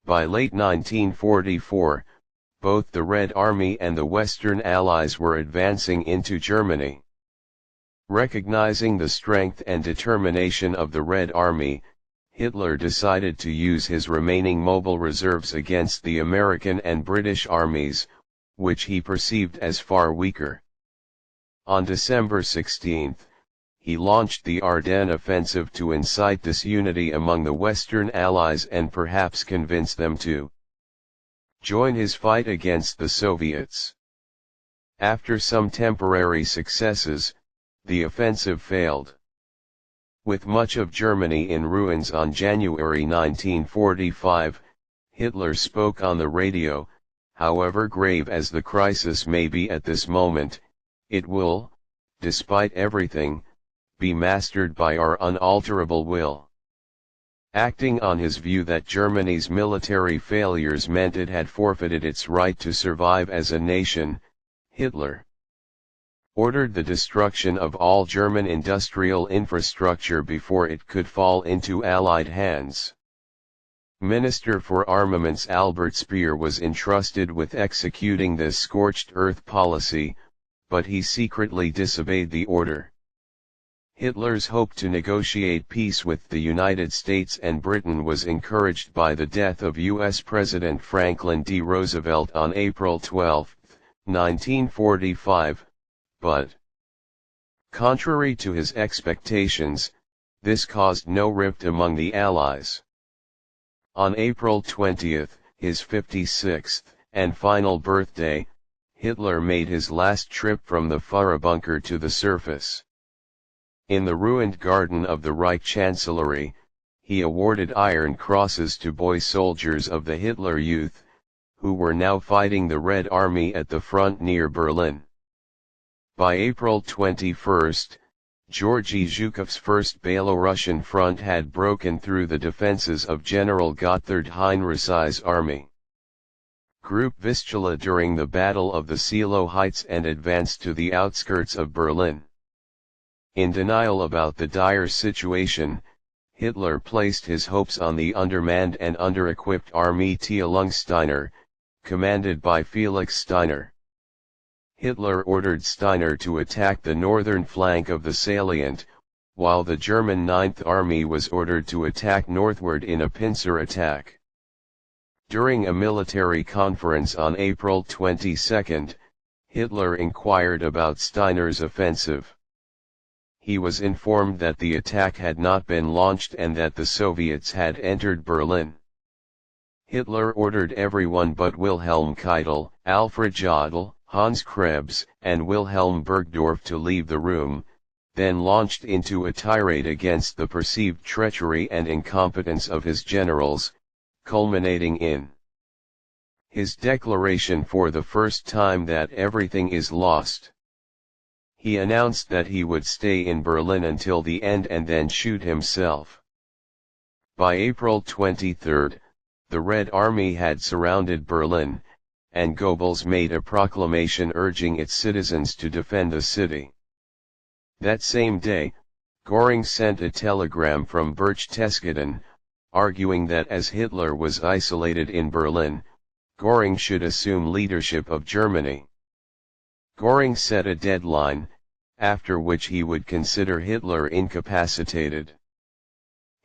By late 1944, both the Red Army and the Western Allies were advancing into Germany. Recognizing the strength and determination of the Red Army, Hitler decided to use his remaining mobile reserves against the American and British armies, which he perceived as far weaker. On December 16, he launched the Ardennes offensive to incite disunity among the Western Allies and perhaps convince them to join his fight against the Soviets. After some temporary successes, the offensive failed. With much of Germany in ruins on January 1945, Hitler spoke on the radio, "However grave as the crisis may be at this moment, it will, despite everything, be mastered by our unalterable will." Acting on his view that Germany's military failures meant it had forfeited its right to survive as a nation, Hitler ordered the destruction of all German industrial infrastructure before it could fall into Allied hands. Minister for Armaments Albert Speer was entrusted with executing this scorched earth policy, but he secretly disobeyed the order. Hitler's hope to negotiate peace with the United States and Britain was encouraged by the death of U.S. President Franklin D. Roosevelt on April 12, 1945, but, contrary to his expectations, this caused no rift among the Allies. On April 20, his 56th and final birthday, Hitler made his last trip from the Führer bunker to the surface. In the ruined garden of the Reich Chancellery, he awarded Iron Crosses to boy soldiers of the Hitler Youth, who were now fighting the Red Army at the front near Berlin. By April 21, Georgy Zhukov's First Belarusian Front had broken through the defenses of General Gotthard Heinrich's army. Group Vistula during the Battle of the Seelow Heights and advanced to the outskirts of Berlin. In denial about the dire situation, Hitler placed his hopes on the undermanned and under-equipped Armee Teilungssteiner, commanded by Felix Steiner. Hitler ordered Steiner to attack the northern flank of the salient, while the German Ninth Army was ordered to attack northward in a pincer attack. During a military conference on April 22, Hitler inquired about Steiner's offensive. He was informed that the attack had not been launched and that the Soviets had entered Berlin. Hitler ordered everyone but Wilhelm Keitel, Alfred Jodl, Hans Krebs, and Wilhelm Burgdorf to leave the room, then launched into a tirade against the perceived treachery and incompetence of his generals, culminating in his declaration for the first time that everything is lost. He announced that he would stay in Berlin until the end and then shoot himself. By April 23, the Red Army had surrounded Berlin, and Goebbels made a proclamation urging its citizens to defend the city. That same day, Göring sent a telegram from Berchtesgaden, arguing that as Hitler was isolated in Berlin, Göring should assume leadership of Germany. Göring set a deadline, after which he would consider Hitler incapacitated.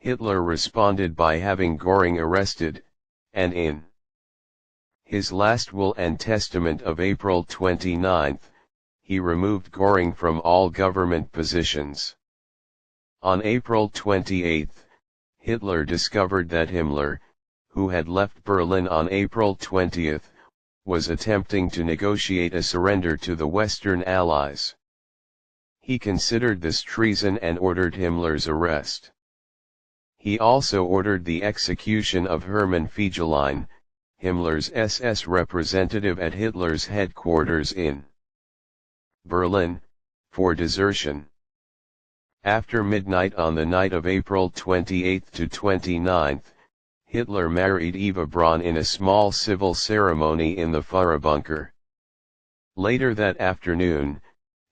Hitler responded by having Göring arrested, and in his last will and testament of April 29, he removed Göring from all government positions. On April 28, Hitler discovered that Himmler, who had left Berlin on April 20, was attempting to negotiate a surrender to the Western Allies. He considered this treason and ordered Himmler's arrest. He also ordered the execution of Hermann Fegelein, Himmler's SS representative at Hitler's headquarters in Berlin, for desertion. After midnight on the night of April 28 to 29, Hitler married Eva Braun in a small civil ceremony in the Führer bunker. Later that afternoon,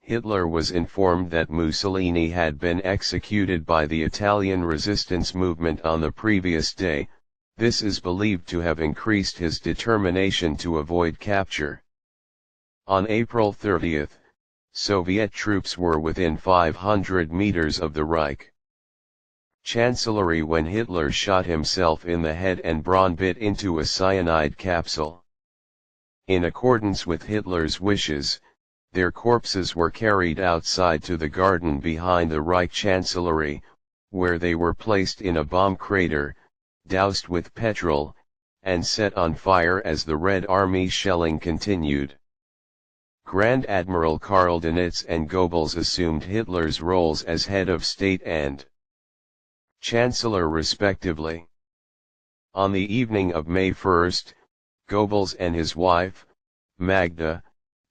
Hitler was informed that Mussolini had been executed by the Italian resistance movement on the previous day, This is believed to have increased his determination to avoid capture. On April 30, Soviet troops were within 500 meters of the Reich Chancellery when Hitler shot himself in the head and Braun bit into a cyanide capsule. In accordance with Hitler's wishes, their corpses were carried outside to the garden behind the Reich Chancellery, where they were placed in a bomb crater, doused with petrol, and set on fire as the Red Army shelling continued. Grand Admiral Karl Dönitz and Goebbels assumed Hitler's roles as head of state and Chancellor respectively. On the evening of May 1, Goebbels and his wife, Magda,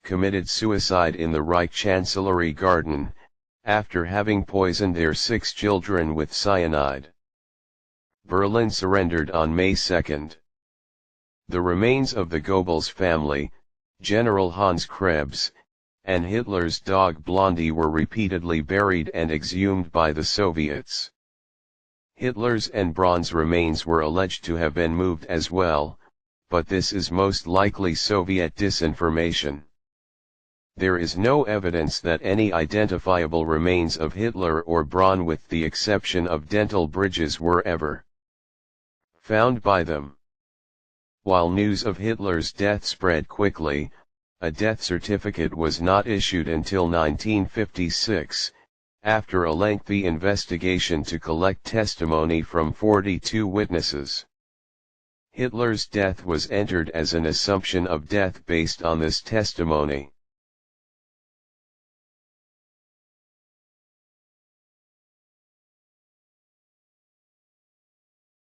committed suicide in the Reich Chancellery garden, after having poisoned their 6 children with cyanide. Berlin surrendered on May 2. The remains of the Goebbels family, General Hans Krebs, and Hitler's dog Blondie were repeatedly buried and exhumed by the Soviets. Hitler's and Braun's remains were alleged to have been moved as well, but this is most likely Soviet disinformation. There is no evidence that any identifiable remains of Hitler or Braun, with the exception of dental bridges, were ever found by them. While news of Hitler's death spread quickly, a death certificate was not issued until 1956, after a lengthy investigation to collect testimony from 42 witnesses. Hitler's death was entered as an assumption of death based on this testimony.